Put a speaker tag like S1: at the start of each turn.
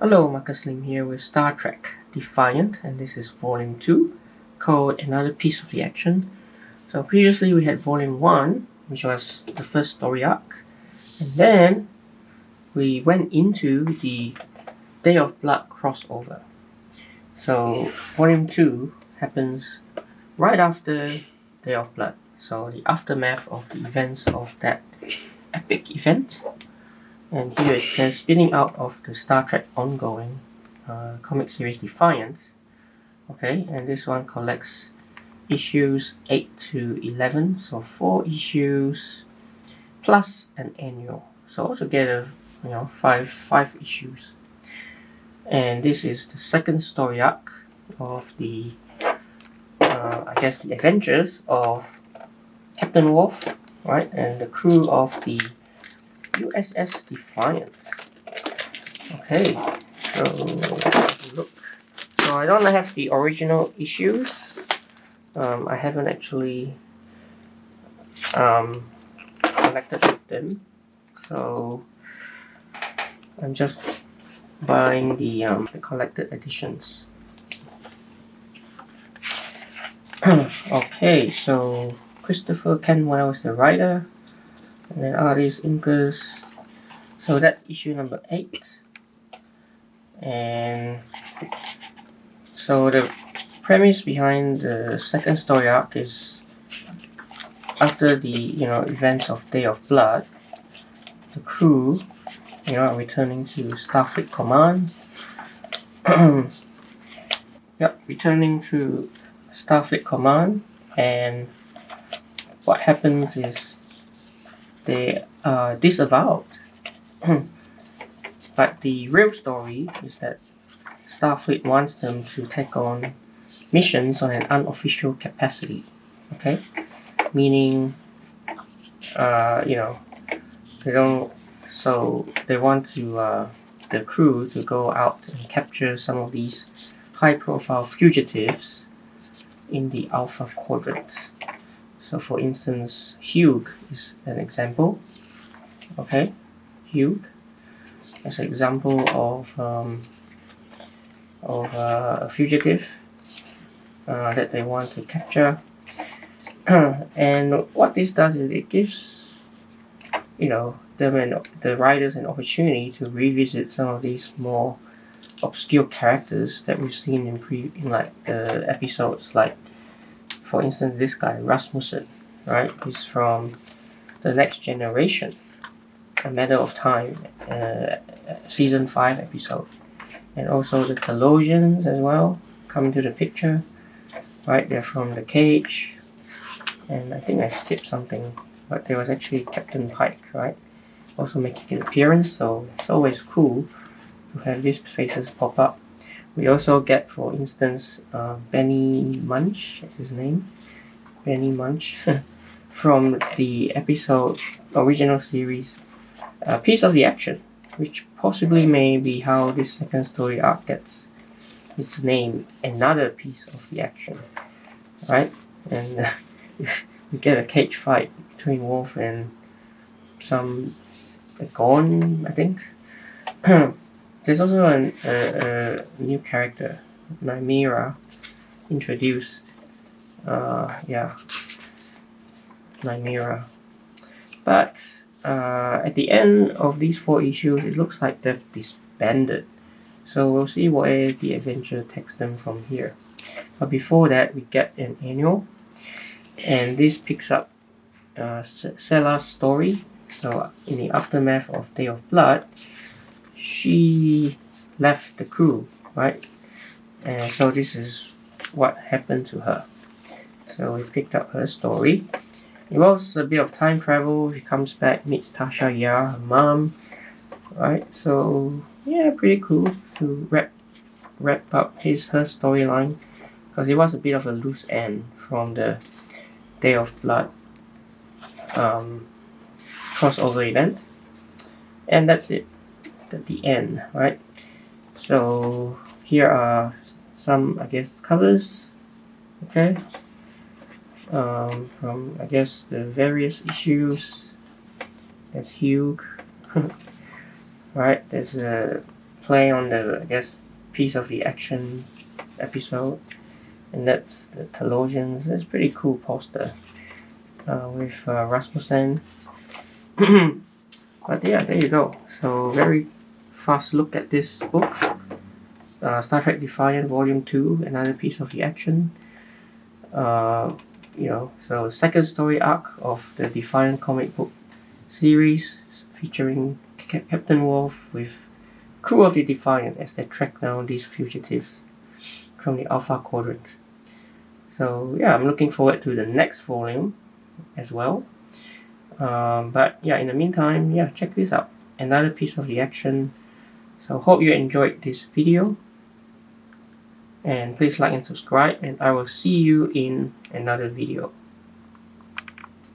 S1: Hello, Marcus Lim here with Star Trek Defiant, and this is Volume 2, called Another Piece of the Action. So previously we had Volume 1, which was the first story arc, and then we went into the Day of Blood crossover. So Volume 2 happens right after Day of Blood, so the aftermath of the events of that epic event. And here it says, spinning out of the Star Trek ongoing comic series Defiant. Okay, and this one collects issues 8 to 11, so 4 issues plus an annual. So altogether, five issues. And this is the second story arc of the, the adventures of Captain Worf, right, and the crew of the USS Defiant. Okay, so let's look. So I don't have the original issues. I haven't actually collected with them. So I'm just buying the collected editions. Okay, so Christopher Kenwell is the writer, and then artist inkers. So that's issue number 8. And so the premise behind the second story arc is after the events of Day of Blood, the crew are returning to Starfleet Command. Returning to Starfleet Command, and what happens is they are disavowed. But the real story is that Starfleet wants them to take on missions on an unofficial capacity. Okay, meaning, they don't. So they want to the crew to go out and capture some of these high-profile fugitives in the Alpha Quadrant. So, for instance, Hugh is an example. Okay, Hugh as an example of a fugitive that they want to capture. And what this does is it gives them and the writers an opportunity to revisit some of these more obscure characters that we've seen in like the episodes, like for instance this guy Rasmussen, right? He's from The Next Generation, A Matter of Time, season 5 episode. And also the Colossians as well come into the picture, right? They're from the cage, and I think I skipped something, but there was actually Captain Pike, right, also making an appearance. So it's always cool to have these faces pop up. We also get, for instance, Benny Munch, is his name, Benny Munch, from the episode original series, Piece of the Action, which possibly may be how this second story arc gets its name, Another Piece of the Action, right? And we get a cage fight between Worf and some Gorn, I think. There's also a new character, Nymera, introduced. Nymera. But at the end of these 4 issues, it looks like they've disbanded. So we'll see where the adventure takes them from here. But before that, we get an annual, and this picks up Sela's story. So in the aftermath of Day of Blood, she left the crew, right? And so this is what happened to her. So we picked up her story. It was a bit of time travel. She comes back, meets Tasha Yar, her mom, right? So yeah, pretty cool to wrap up her storyline, because it was a bit of a loose end from the Day of Blood crossover event, and that's it. At the end, right? So here are some, covers. Okay. From the various issues. There's Hugh, right? There's play on the, I guess, piece of the action episode, and that's the Telosians. It's a pretty cool poster with Rasmussen. But yeah, there you go. So very fast look at this book. Star Trek Defiant Volume 2, another piece of the action. So second story arc of the Defiant comic book series, featuring Captain Worf with crew of the Defiant as they track down these fugitives from the Alpha Quadrant. So yeah, I'm looking forward to the next volume as well. But yeah, in the meantime, yeah, check this out. Another piece of the action. So hope you enjoyed this video. And please like and subscribe, and I will see you in another video.